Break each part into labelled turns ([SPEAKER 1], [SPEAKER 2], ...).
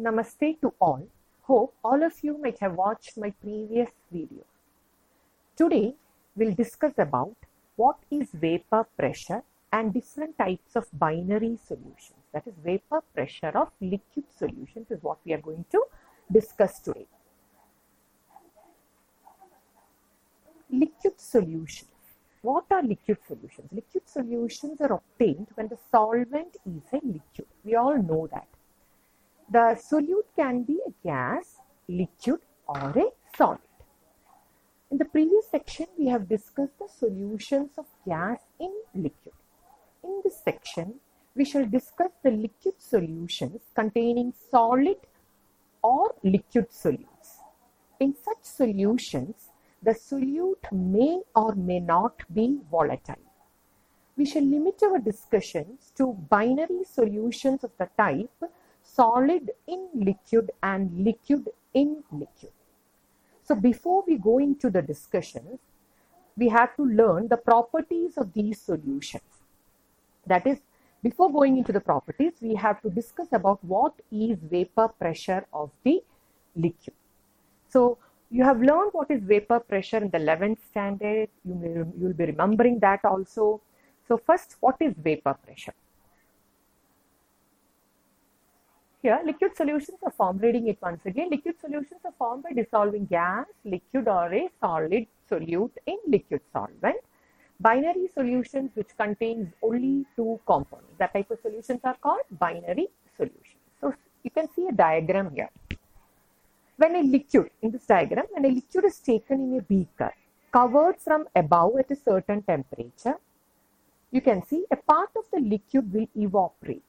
[SPEAKER 1] Namaste to all. Hope all of you might have watched my previous video. Today we'll discuss about what is vapor pressure and different types of binary solutions. That is vapor pressure of liquid solutions is what we are going to discuss today. Liquid solutions. What are liquid solutions? Liquid solutions are obtained when the solvent is a liquid. We all know that. The solute can be a gas, liquid or a solid. In the previous section, we have discussed the solutions of gas in liquid. In this section, we shall discuss the liquid solutions containing solid or liquid solutes. In such solutions, the solute may or may not be volatile. We shall limit our discussions to binary solutions of the type solid in liquid and liquid in liquid. So before we go into the discussions, we have to learn the properties of these solutions. That is, before going into the properties, we have to discuss about what is vapor pressure of the liquid. So you have learned what is vapor pressure in the 11th standard. You will be remembering that also. So first, what is vapor pressure? Here, liquid solutions are formed, reading it once again, liquid solutions are formed by dissolving gas, liquid or a solid solute in liquid solvent. Binary solutions which contains only two components. That type of solutions are called binary solutions. So, you can see a diagram here. When a liquid, in this diagram, when a liquid is taken in a beaker, covered from above at a certain temperature, you can see a part of the liquid will evaporate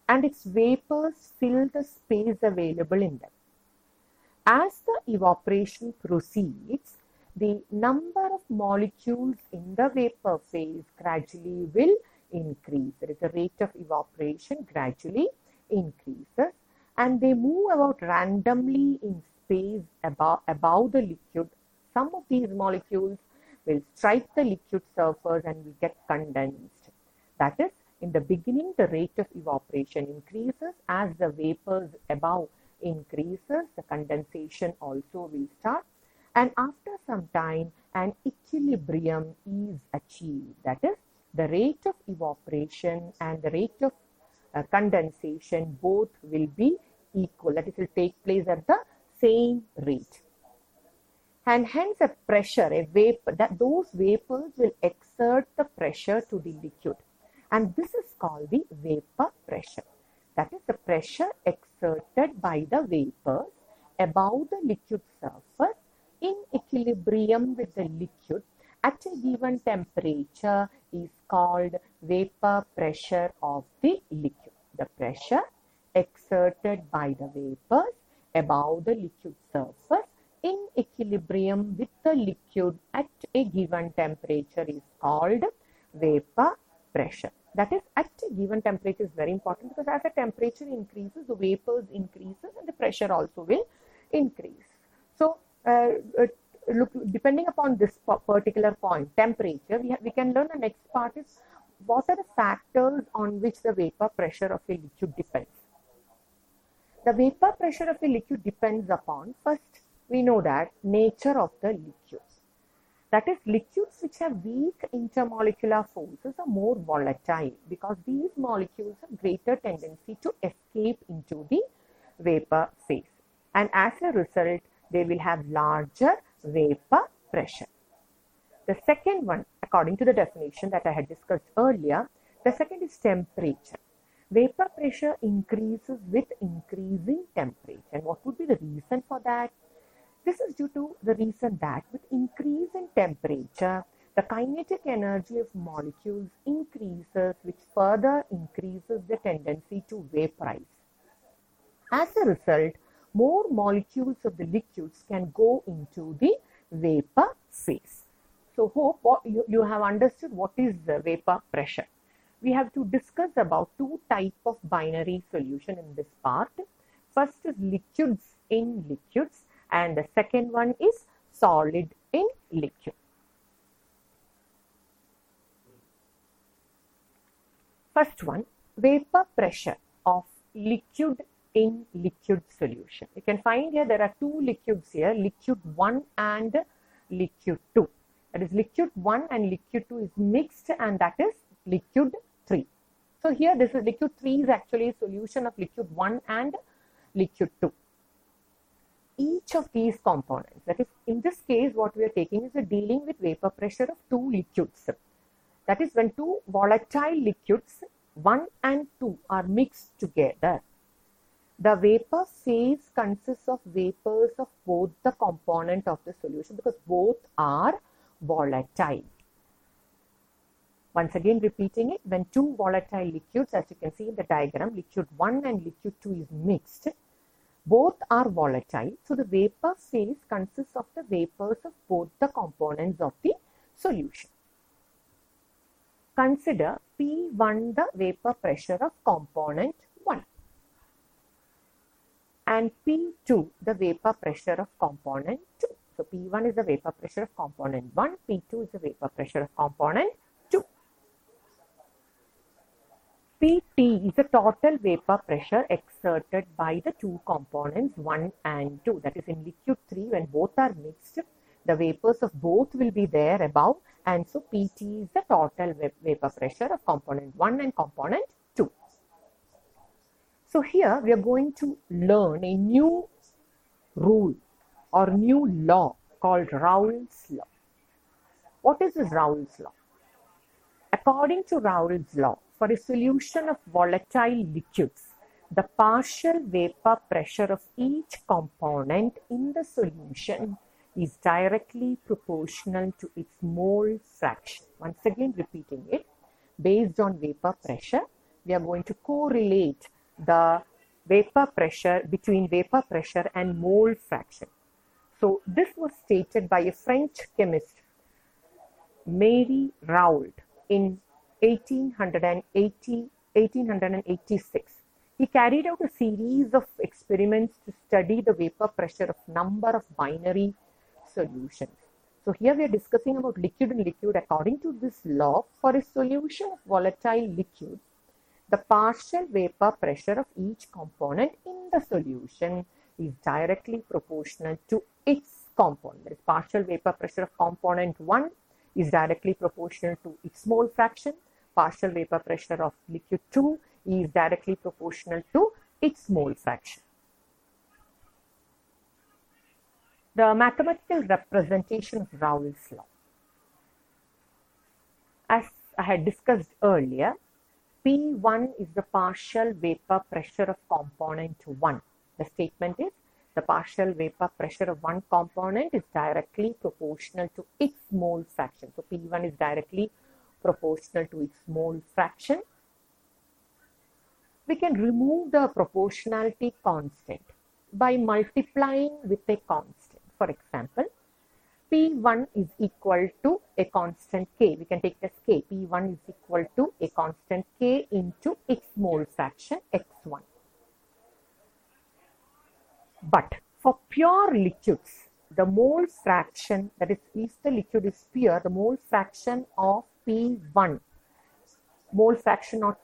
[SPEAKER 1] and its vapors fill the space available in them. As the evaporation proceeds, the number of molecules in the vapor phase gradually will increase. There is a rate of evaporation gradually increases and they move about randomly in space above the liquid. Some of these molecules will strike the liquid surface and will get condensed. That is, in the beginning, the rate of evaporation increases. As the vapors above increases, the condensation also will start. And after some time, an equilibrium is achieved. That is, the rate of evaporation and the rate of condensation both will be equal. That is, it will take place at the same rate. And hence a pressure, a vapor, that those vapors will exert the pressure to the liquid. And this is called the vapor pressure. That is the pressure exerted by the vapors above the liquid surface in equilibrium with the liquid at a given temperature is called vapor pressure of the liquid. The pressure exerted by the vapors above the liquid surface in equilibrium with the liquid at a given temperature is called vapor pressure. That is, at a given temperature is very important because as the temperature increases, the vapors increases and the pressure also will increase. So, look, depending upon this particular point, temperature, we can learn the next part is what are the factors on which the vapor pressure of a liquid depends. The vapor pressure of a liquid depends upon, first, we know that nature of the liquid. That is, liquids which have weak intermolecular forces are more volatile because these molecules have greater tendency to escape into the vapor phase. And as a result, they will have larger vapor pressure. The second one, according to the definition that I had discussed earlier, the second is temperature. Vapor pressure increases with increasing temperature. And what would be the reason for that? This is due to the reason that with increase in temperature, the kinetic energy of molecules increases, which further increases the tendency to vaporize. As a result, more molecules of the liquids can go into the vapor phase. So, hope you have understood what is the vapor pressure. We have to discuss about two types of binary solution in this part. First is liquids in liquids. And the second one is solid in liquid. First one, vapor pressure of liquid in liquid solution. You can find here there are two liquids here, liquid 1 and liquid 2. That is liquid 1 and liquid 2 is mixed, and that is liquid 3. So here this is liquid 3 is actually a solution of liquid 1 and liquid 2. Each of these components, that is in this case what we are taking is a dealing with vapor pressure of two liquids. That is when two volatile liquids 1 and 2 are mixed together. The vapor phase consists of vapors of both the component of the solution because both are volatile. Once again repeating it, when two volatile liquids, as you can see in the diagram, liquid 1 and liquid 2 is mixed, both are volatile. So the vapor phase consists of the vapors of both the components of the solution. Consider P1 the vapor pressure of component 1 and P2 the vapor pressure of component 2. So P1 is the vapor pressure of component 1, P2 is the vapor pressure of component 2. Pt is the total vapor pressure exerted by the two components 1 and 2. That is in liquid 3 when both are mixed, the vapors of both will be there above, and so Pt is the total vapor pressure of component 1 and component 2. So here we are going to learn a new rule or new law called Raoult's law. What is this Raoult's law? According to Raoult's law, for a solution of volatile liquids, the partial vapor pressure of each component in the solution is directly proportional to its mole fraction. Once again repeating it, based on vapor pressure, we are going to correlate the vapor pressure between vapor pressure and mole fraction. So this was stated by a French chemist, Marie Raoult, in 1886. He carried out a series of experiments to study the vapor pressure of number of binary solutions. So here we are discussing about liquid and liquid. According to this law, for a solution of volatile liquid, the partial vapor pressure of each component in the solution is directly proportional to its component. That is, partial vapor pressure of component 1 is directly proportional to its mole fraction. Partial vapor pressure of liquid 2 is directly proportional to its mole fraction. The mathematical representation of Raoult's law. As I had discussed earlier, P1 is the partial vapor pressure of component 1. The statement is the partial vapor pressure of one component is directly proportional to its mole fraction. So P1 is directly proportional to its mole fraction. We can remove the proportionality constant by multiplying with a constant. For example, P1 is equal to a constant K. We can take it as K. P1 is equal to a constant K into its mole fraction X1. But for pure liquids, the mole fraction, that is, if the liquid is pure, the mole fraction of P1, mole fraction of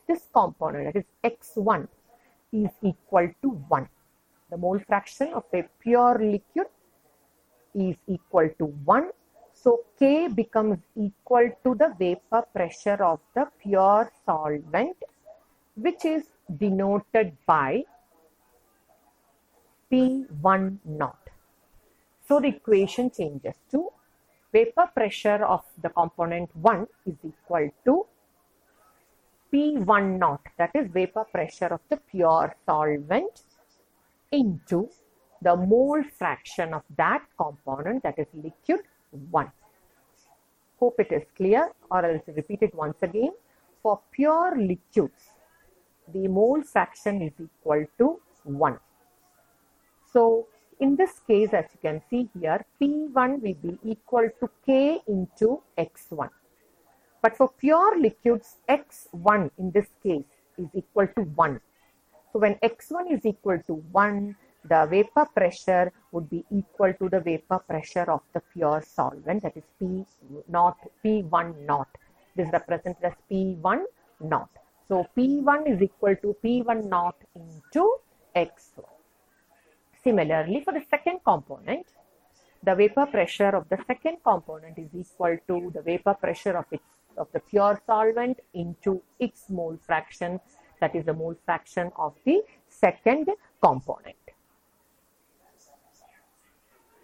[SPEAKER 1] this component, that is X1, is equal to 1. The mole fraction of a pure liquid is equal to 1. So K becomes equal to the vapor pressure of the pure solvent, which is denoted by P1 naught. So the equation changes to vapor pressure of the component 1 is equal to P1 naught, that is vapor pressure of the pure solvent, into the mole fraction of that component, that is liquid 1. Hope it is clear, or else repeat it once again. For pure liquids, the mole fraction is equal to 1. So in this case, as you can see here, P1 will be equal to K into X1. But for pure liquids, X1 in this case is equal to 1. So when X1 is equal to 1, the vapor pressure would be equal to the vapor pressure of the pure solvent, that is P1 naught. This is represented as P1 naught. So P1 is equal to P1 naught into X1. Similarly, for the second component, the vapor pressure of the second component is equal to the vapor pressure of the pure solvent into its mole fraction, that is the mole fraction of the second component.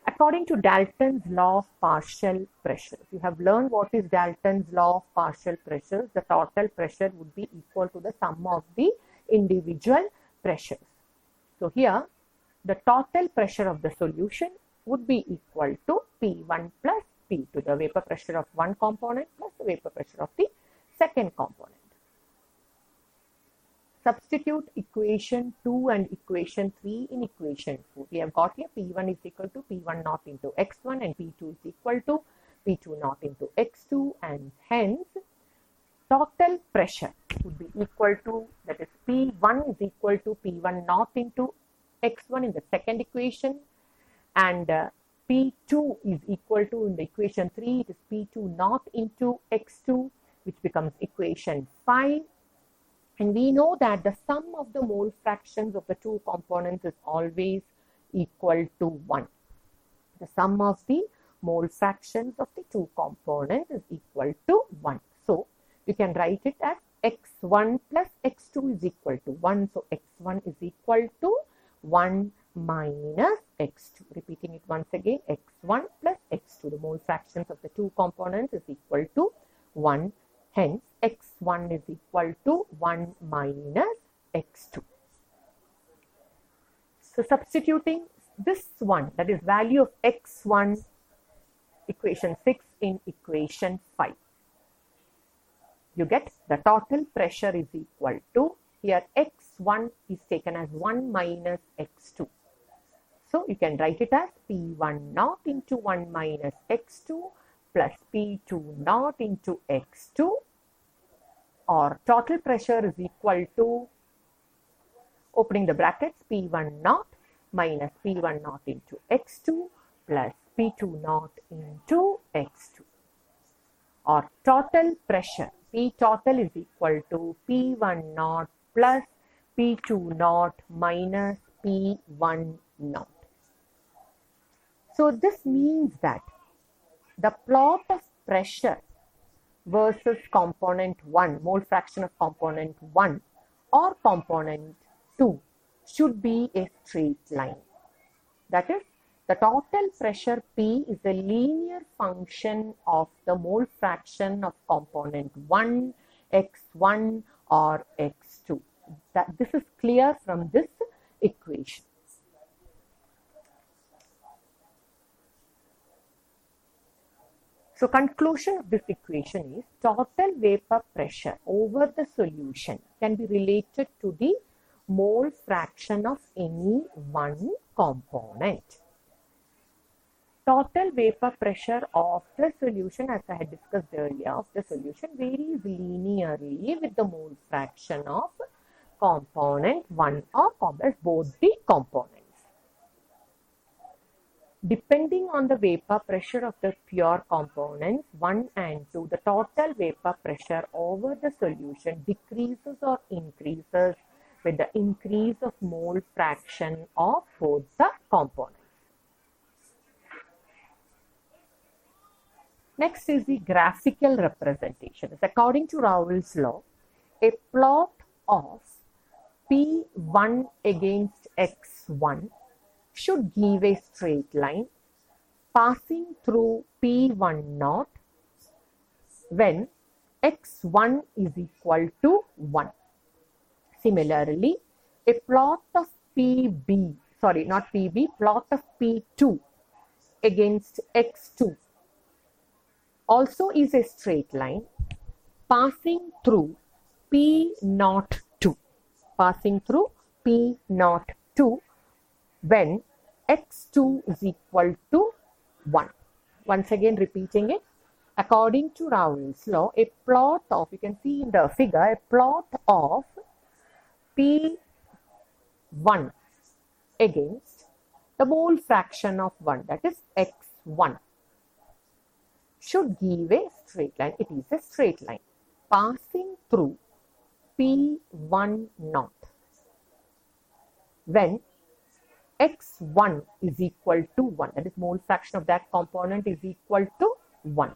[SPEAKER 1] According to Dalton's law of partial pressures, you have learned what is Dalton's law of partial pressures. The total pressure would be equal to the sum of the individual pressures. So here, the total pressure of the solution would be equal to P1 plus P2, the vapor pressure of one component plus the vapor pressure of the second component. Substitute equation 2 and equation 3 in equation 4. We have got here P1 is equal to P1 naught into X1 and P2 is equal to P2 naught into X2, and hence total pressure would be equal to, that is P1 is equal to P1 naught into X1 in the second equation, and P2 is equal to, in the equation 3, it is P2 naught into X2, which becomes equation 5. And we know that the sum of the mole fractions of the two components is always equal to 1. The sum of the mole fractions of the two components is equal to 1. So, you can write it as x1 plus x2 is equal to 1. So, x1 is equal to 1 minus x2. Repeating it once again, x1 plus x2. The mole fractions of the two components is equal to 1. Hence, x1 is equal to 1 minus x2. So, substituting this one, that is value of x1, equation 6 in equation 5, you get the total pressure is equal to, here x1 is taken as 1 minus x2. So, you can write it as P1 naught into 1 minus x2 plus P2 naught into x2, or total pressure is equal to, opening the brackets, P1 naught minus P1 naught into x2 plus P2 naught into x2, or total pressure, P total is equal to P1 naught plus P2 naught minus P1 naught. So, this means that the plot of pressure versus component 1, mole fraction of component 1 or component 2 should be a straight line. That is, the total pressure P is a linear function of the mole fraction of component 1, x1 or x2. This is clear from this equation. So, conclusion of this equation is total vapor pressure over the solution can be related to the mole fraction of any one component. Total vapor pressure of the solution, as I had discussed earlier, of the solution varies linearly with the mole fraction of component 1 or both the components. Depending on the vapor pressure of the pure components 1 and 2, the total vapor pressure over the solution decreases or increases with the increase of mole fraction of both the components. Next is the graphical representation. According to Raoult's law, a plot of P1 against X1 should give a straight line passing through P1 naught when X1 is equal to 1. Similarly, a plot of plot of P2 against X2 also is a straight line passing through P02, when x2 is equal to 1. Once again repeating it, according to Raoult's law, a plot of, you can see in the figure, a plot of P1 against the mole fraction of 1, that is x1, should give a straight line. It is a straight line passing through P1 naught when x1 is equal to 1, that is mole fraction of that component is equal to 1.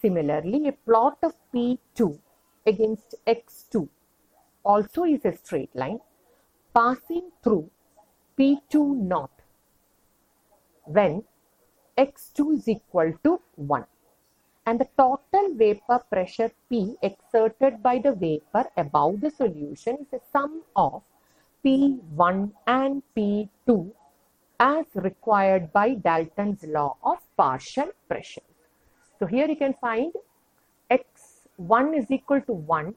[SPEAKER 1] Similarly, a plot of P2 against x2 also is a straight line passing through P2 naught when x2 is equal to 1. And the total vapor pressure P exerted by the vapor above the solution is a sum of P1 and P2 as required by Dalton's law of partial pressure. So here you can find x1 is equal to 1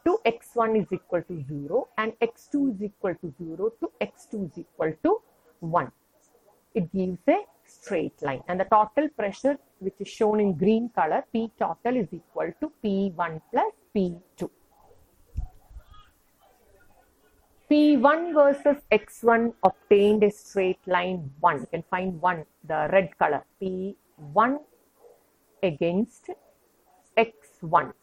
[SPEAKER 1] to x1 is equal to 0 and x2 is equal to 0 to x2 is equal to 1. It gives a straight line, and the total pressure, which is shown in green color, P total is equal to P1 plus P2. P1 versus x1 obtained a straight line 1. You can find 1, the red color, P1 against x1.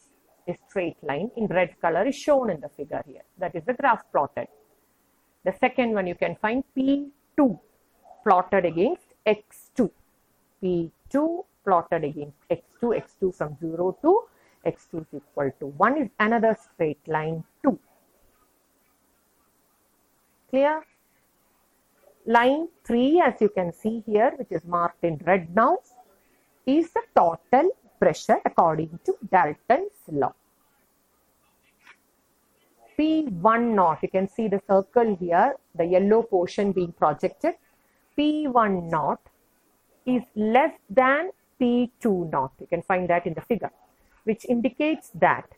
[SPEAKER 1] A straight line in red color is shown in the figure here. That is the graph plotted. The second one you can find P2 plotted against x2. P2 plotted against x2. x2 from 0 to x2 is equal to 1 is another straight line 2. Clear? Line 3, as you can see here, which is marked in red now, is the total pressure according to Dalton's law. P1 naught, you can see the circle here, the yellow portion being projected. P1 naught is less than P2 naught. You can find that in the figure, which indicates that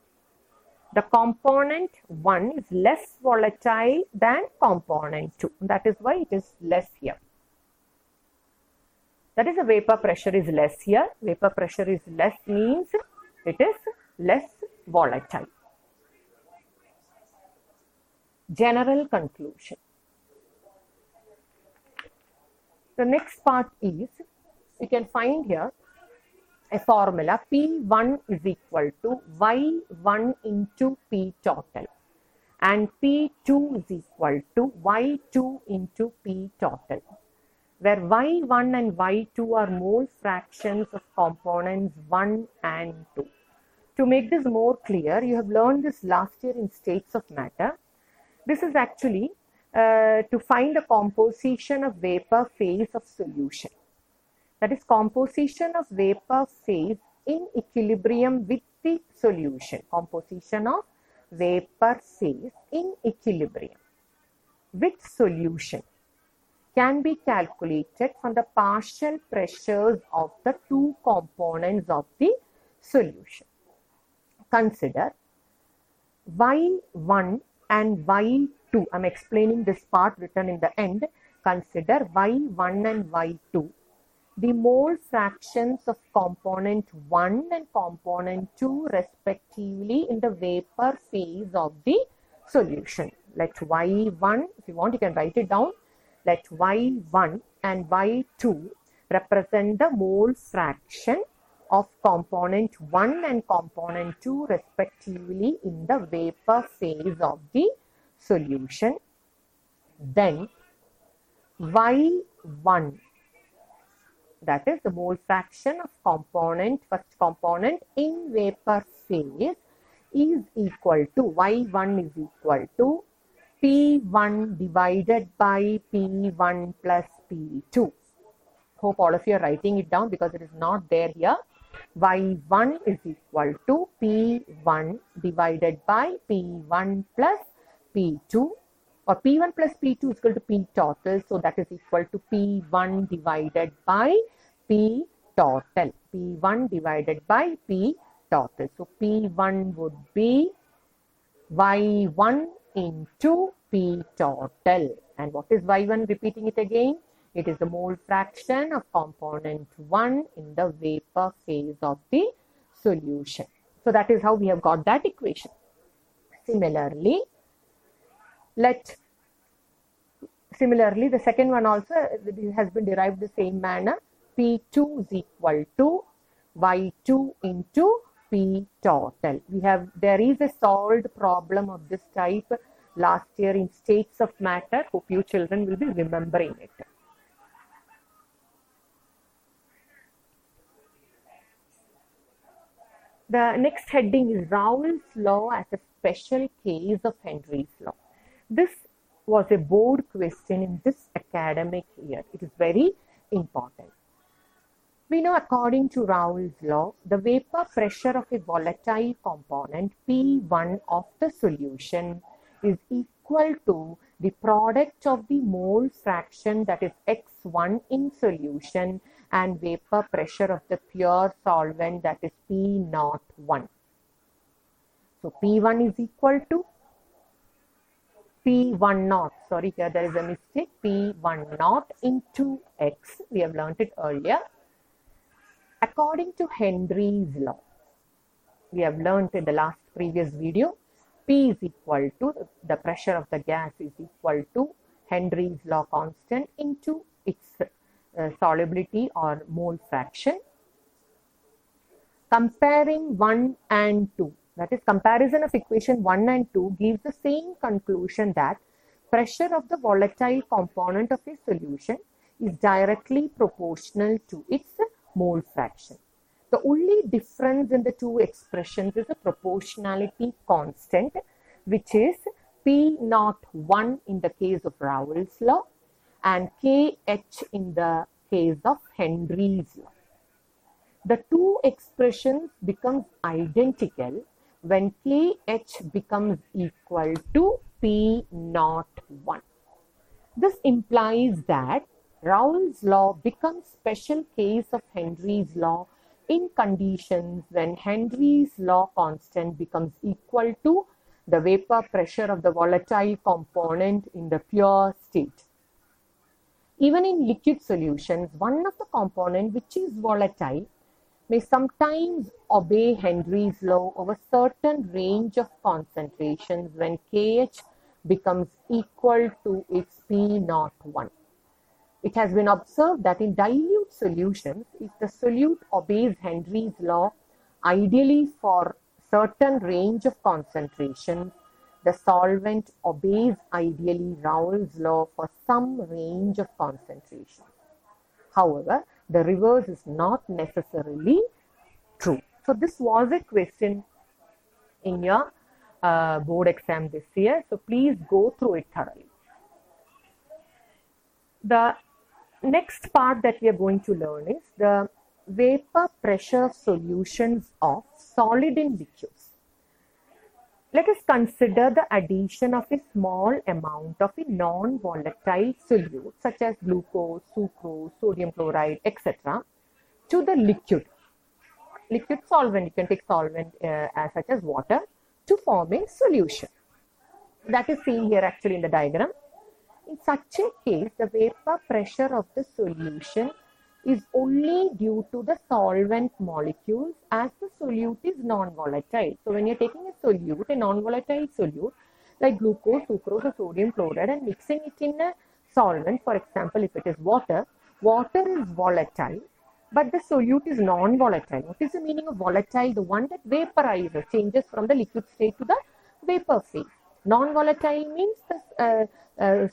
[SPEAKER 1] the component 1 is less volatile than component 2. That is why it is less here. That is, the vapor pressure is less here. Vapor pressure is less means it is less volatile. General conclusion. The next part is, you can find here a formula P1 is equal to Y1 into P total and P2 is equal to Y2 into P total, where Y1 and Y2 are mole fractions of components 1 and 2. To make this more clear, you have learned this last year in states of matter. This is actually to find the composition of vapor phase of solution. That is, composition of vapor phase in equilibrium with the solution. Composition of vapor phase in equilibrium with solution can be calculated from the partial pressures of the two components of the solution. Consider Y1 and Y2. I am explaining this part written in the end. Consider Y1 and Y2, the mole fractions of component 1 and component 2 respectively in the vapor phase of the solution. Let Y1, if you want you can write it down, let Y1 and Y2 represent the mole fraction of component 1 and component 2 respectively in the vapor phase of the solution. Then Y1, that is the mole fraction of first component in vapor phase, is equal to, Y1 is equal to P1 divided by P1 plus P2. Hope all of you are writing it down because it is not there here. Y1 is equal to P1 divided by P1 plus P2, or P1 plus P2 is equal to P total. So that is equal to P1 divided by P total. P1 divided by P total. So P1 would be Y1 into P total. And what is Y1? Repeating it again. It is the mole fraction of component 1 in the vapor phase of the solution. So that is how we have got that equation. Similarly, the second one also has been derived the same manner. P2 is equal to Y2 into P total. There is a solved problem of this type last year in states of matter. Hope you children will be remembering it. The next heading is Raoult's law as a special case of Henry's law. This was a board question in this academic year. It is very important. We know according to Raoult's law, the vapor pressure of a volatile component P1 of the solution is equal to the product of the mole fraction, that is X1 in solution, and vapor pressure of the pure solvent, that is P01. So P1 is equal to P1 naught. Sorry, here there is a mistake. P1 naught into X. We have learnt it earlier. According to Henry's law, we have learnt in the last previous video, P is equal to, the pressure of the gas is equal to Henry's law constant into its solubility or mole fraction. Comparing 1 and 2, that is comparison of equation 1 and 2 gives the same conclusion that pressure of the volatile component of a solution is directly proportional to its mole fraction. The only difference in the two expressions is a proportionality constant, which is P01 in the case of Raoult's law and KH in the case of Henry's law. The two expressions become identical when KH becomes equal to P01. This implies that Raoult's law becomes special case of Henry's law in conditions when Henry's law constant becomes equal to the vapor pressure of the volatile component in the pure state. Even in liquid solutions, one of the components which is volatile may sometimes obey Henry's law over certain range of concentrations when KH becomes equal to its P01. It has been observed that in dilute solutions, if the solute obeys Henry's law ideally for certain range of concentrations, the solvent obeys ideally Raoult's law for some range of concentration. However, the reverse is not necessarily true. So this was a question in your board exam this year. So please go through it thoroughly. The next part that we are going to learn is the vapor pressure solutions of solid in liquids. Let us consider the addition of a small amount of a non-volatile solute such as glucose, sucrose, sodium chloride, etc. to the liquid solvent. You can take solvent such as water to form a solution. That is seen here actually in the diagram. In such a case, the vapor pressure of the solution is only due to the solvent molecules as the solute is non-volatile. So when you're taking a solute, a non-volatile solute like glucose, sucrose or sodium chloride and mixing it in a solvent, for example, if it is water, water is volatile, but the solute is non-volatile. What is the meaning of volatile? The one that vaporizes, changes from the liquid state to the vapor phase. Non-volatile means the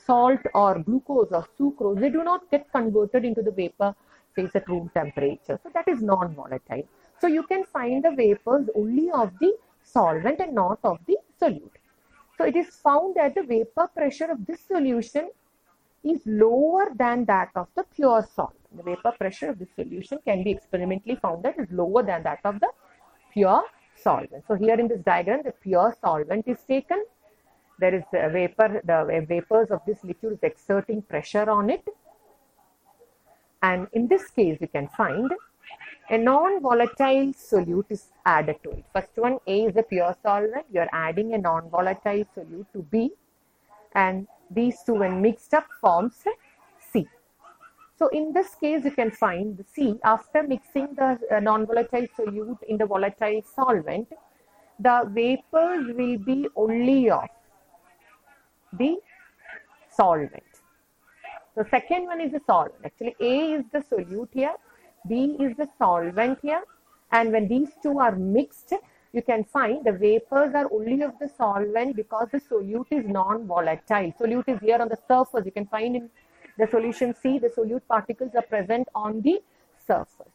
[SPEAKER 1] salt or glucose or sucrose, they do not get converted into the vapor phase at room temperature. So that is non-volatile. So you can find the vapors only of the solvent and not of the solute. So it is found that the vapor pressure of this solution is lower than that of the pure solvent. The vapor pressure of this solution can be experimentally found that is lower than that of the pure solvent. So here in this diagram, the pure solvent is taken. There is a vapor, the vapors of this liquid is exerting pressure on it. And in this case, you can find a non-volatile solute is added to it. First one, A is a pure solvent. You are adding a non-volatile solute to B. And these two when mixed up forms C. So in this case, you can find the C after mixing the non-volatile solute in the volatile solvent, the vapors will be only of the solvent. The second one is the solvent. Actually, A is the solute here, B is the solvent here, And when these two are mixed, you can find the vapors are only of the solvent because the solute is non-volatile. Solute is here on the surface. You can find in the solution C, the solute particles are present on the surface.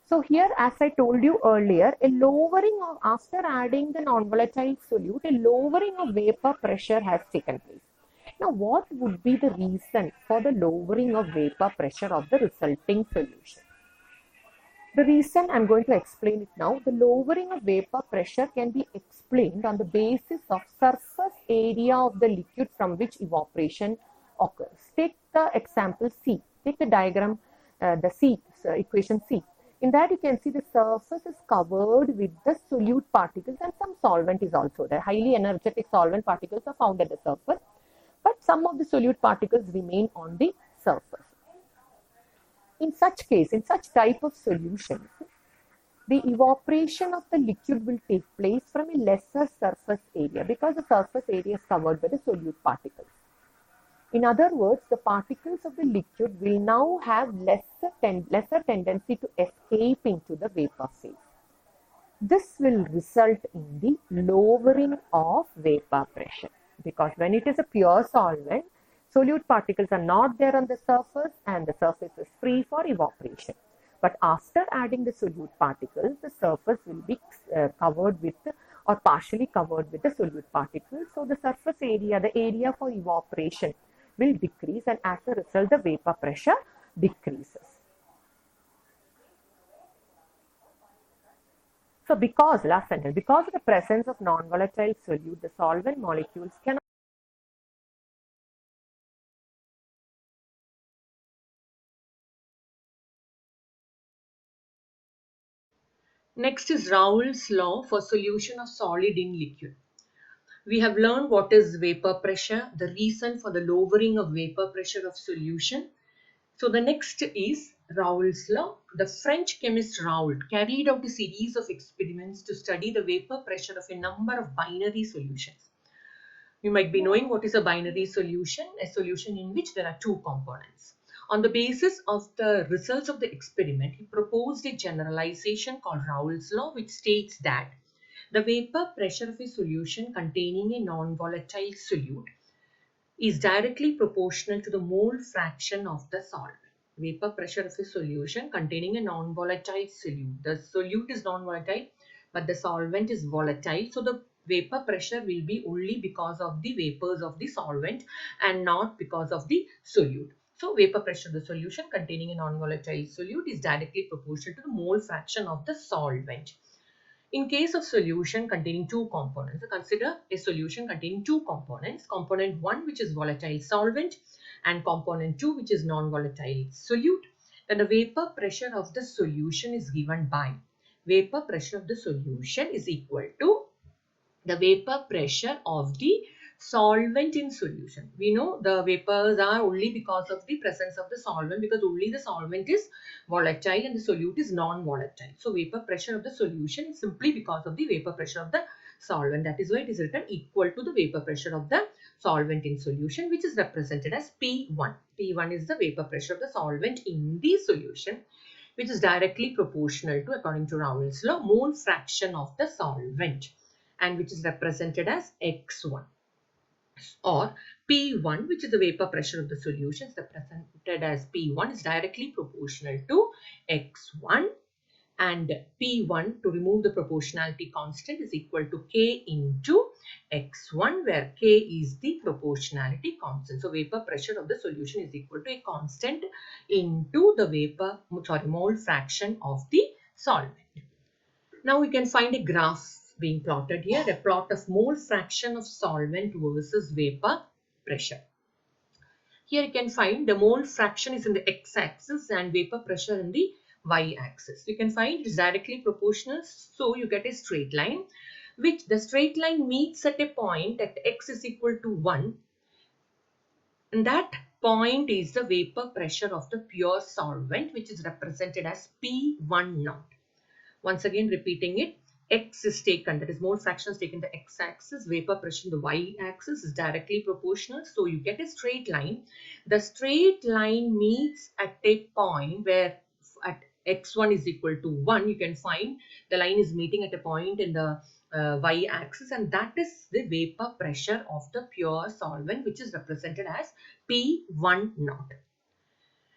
[SPEAKER 1] So here, as I told you earlier, a lowering of, after adding the non-volatile solute, a lowering of vapor pressure has taken place. Now, what would be the reason for the lowering of vapor pressure of the resulting solution? The reason I'm going to explain it now, the lowering of vapor pressure can be explained on the basis of surface area of the liquid from which evaporation occurs. Take the example C. Take the diagram, the C, equation C. In that you can see the surface is covered with the solute particles and some solvent is also there. Highly energetic solvent particles are found at the surface, but some of the solute particles remain on the surface. In such case, in such type of solutions, the evaporation of the liquid will take place from a lesser surface area because the surface area is covered by the solute particles. In other words, the particles of the liquid will now have lesser tendency to escape into the vapor phase. This will result in the lowering of vapor pressure because when it is a pure solvent, solute particles are not there on the surface and the surface is free for evaporation. But after adding the solute particles, the surface will be covered with or partially covered with the solute particles. So the surface area, the area for evaporation will decrease, and as a result, the vapor pressure decreases. So because, last sentence, because of the presence of non-volatile solute, the solvent molecules cannot.
[SPEAKER 2] Next is Raoult's law for solution of solid in liquid. We have learned what is vapor pressure, the reason for the lowering of vapor pressure of solution. So the next is Raoult's law. The French chemist Raoult carried out a series of experiments to study the vapor pressure of a number of binary solutions. You might be knowing what is a binary solution, a solution in which there are two components. On the basis of the results of the experiment, he proposed a generalization called Raoult's law, which states that the vapor pressure of a solution containing a non-volatile solute is directly proportional to the mole fraction of the solvent. Vapor pressure of a solution containing a non-volatile solute. The solute is non-volatile, but the solvent is volatile. So the vapor pressure will be only because of the vapors of the solvent and not because of the solute. So vapor pressure of the solution containing a non-volatile solute is directly proportional to the mole fraction of the solvent. In case of solution containing two components, consider a solution containing two components, component 1 which is volatile solvent and component 2 which is non-volatile solute. Then the vapor pressure of the solution is given by vapor pressure of the solution is equal to the vapor pressure of the solvent in solution. We know the vapors are only because of the presence of the solvent, because only the solvent is volatile and the solute is non-volatile. So vapor pressure of the solution is simply because of the vapor pressure of the solvent. That is why it is written equal to the vapor pressure of the solvent in solution, which is represented as P1. P1 is the vapor pressure of the solvent in the solution, which is directly proportional to, according to Raoult's law, mole fraction of the solvent, and which is represented as X1, or P1, which is the vapor pressure of the solution, is represented as P1, is directly proportional to X1, and P1, to remove the proportionality constant, is equal to K into X1, where K is the proportionality constant. So vapor pressure of the solution is equal to a constant into the mole fraction of the solvent. Now we can find a graph being plotted here, a plot of mole fraction of solvent versus vapor pressure. Here you can find the mole fraction is in the x-axis and vapor pressure in the y-axis. You can find it is directly proportional, so you get a straight line, which the straight line meets at a point at x is equal to 1, and that point is the vapor pressure of the pure solvent, which is represented as P1 naught. Once again repeating it, x is taken, that is mole fraction is taken the x-axis, vapor pressure in the y-axis is directly proportional, so you get a straight line. The straight line meets at a point where at x1 is equal to 1, you can find the line is meeting at a point in the y-axis, and that is the vapor pressure of the pure solvent, which is represented as P1 naught.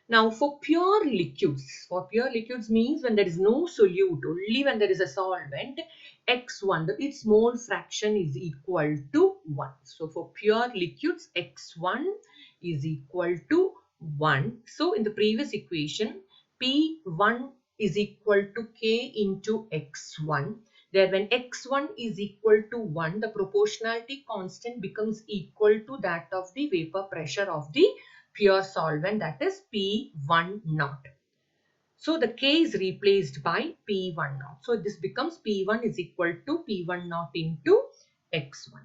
[SPEAKER 2] Now for pure liquids means when there is no solute, only when there is a solvent, x1, its mole fraction is equal to 1. So for pure liquids, x1 is equal to 1. So in the previous equation, P1 is equal to K into x1. There when x1 is equal to 1, the proportionality constant becomes equal to that of the vapor pressure of the pure solvent, that is P1 naught. So the K is replaced by P1 naught. So this becomes P1 is equal to P1 naught into x1.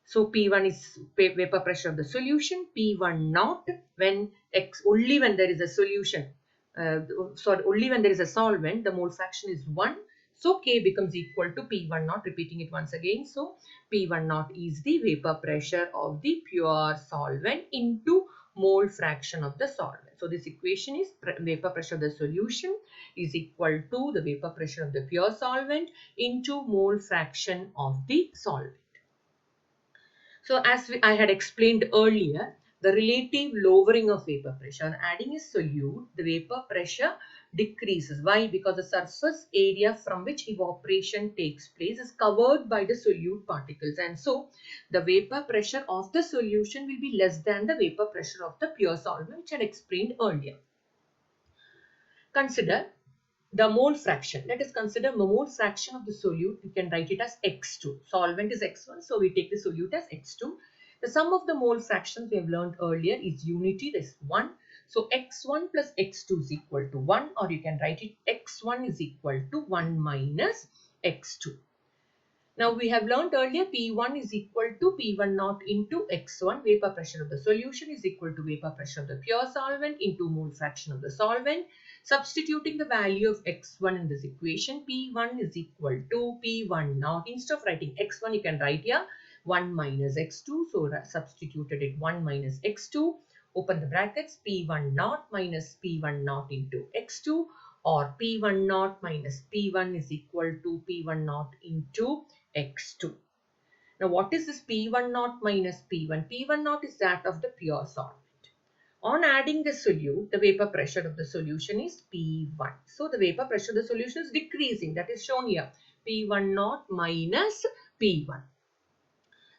[SPEAKER 2] So P1 is vapor pressure of the solution, P1 naught when only when there is a solution, only when there is a solvent, the mole fraction is 1. So K becomes equal to P1 naught, repeating it once again. So P1 naught is the vapor pressure of the pure solvent into mole fraction of the solvent. So this equation is vapor pressure of the solution is equal to the vapor pressure of the pure solvent into mole fraction of the solvent. So as I had explained earlier, the relative lowering of vapor pressure, adding a solute, the vapor pressure decreases. Why? Because the surface area from which evaporation takes place is covered by the solute particles, and so the vapor pressure of the solution will be less than the vapor pressure of the pure solvent, which I had explained earlier. Consider the mole fraction. Let us consider the mole fraction of the solute. We can write it as x2. Solvent is x1, so we take the solute as x2. The sum of the mole fractions we have learned earlier is unity, that is 1. So x1 plus x2 is equal to 1, or you can write it x1 is equal to 1 minus x2. Now we have learned earlier P1 is equal to P1 naught into x1. Vapor pressure of the solution is equal to vapor pressure of the pure solvent into mole fraction of the solvent. Substituting the value of x1 in this equation, P1 is equal to P1 naught. Instead of writing x1, you can write here 1 minus x2. So substituted it 1 minus x2. Open the brackets, P1 naught minus P1 naught into x2, or P1 naught minus P1 is equal to P1 naught into x2. Now what is this P1 naught minus P1? P1 naught is that of the pure solvent. On adding the solute, the vapor pressure of the solution is P1. So the vapor pressure of the solution is decreasing. That is shown here. P1 naught minus P1.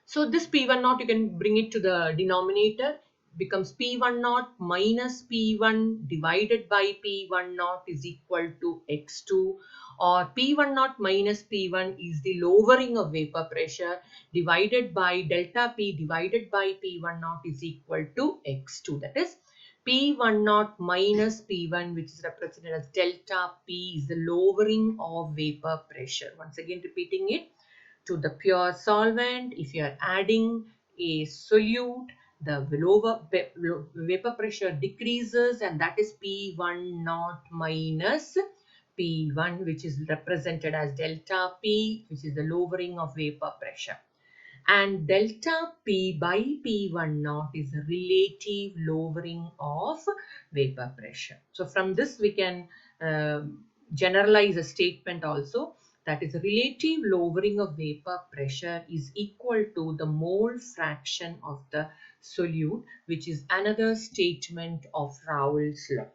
[SPEAKER 2] So this P1 naught, you can bring it to the denominator. Becomes P1 naught minus P1 divided by P1 naught is equal to x2, or P1 naught minus P1 is the lowering of vapor pressure divided by delta P divided by P1 naught is equal to x2. That is P1 naught minus P1, which is represented as delta P, is the lowering of vapor pressure. Once again repeating it, to the pure solvent, if you are adding a solute, the vapor pressure decreases, and that is P1 naught minus P1, which is represented as delta P, which is the lowering of vapor pressure. And delta P by P1 naught is a relative lowering of vapor pressure. So from this we can generalize a statement also, that is relative lowering of vapor pressure is equal to the mole fraction of the solute, which is another statement of Raoult's law.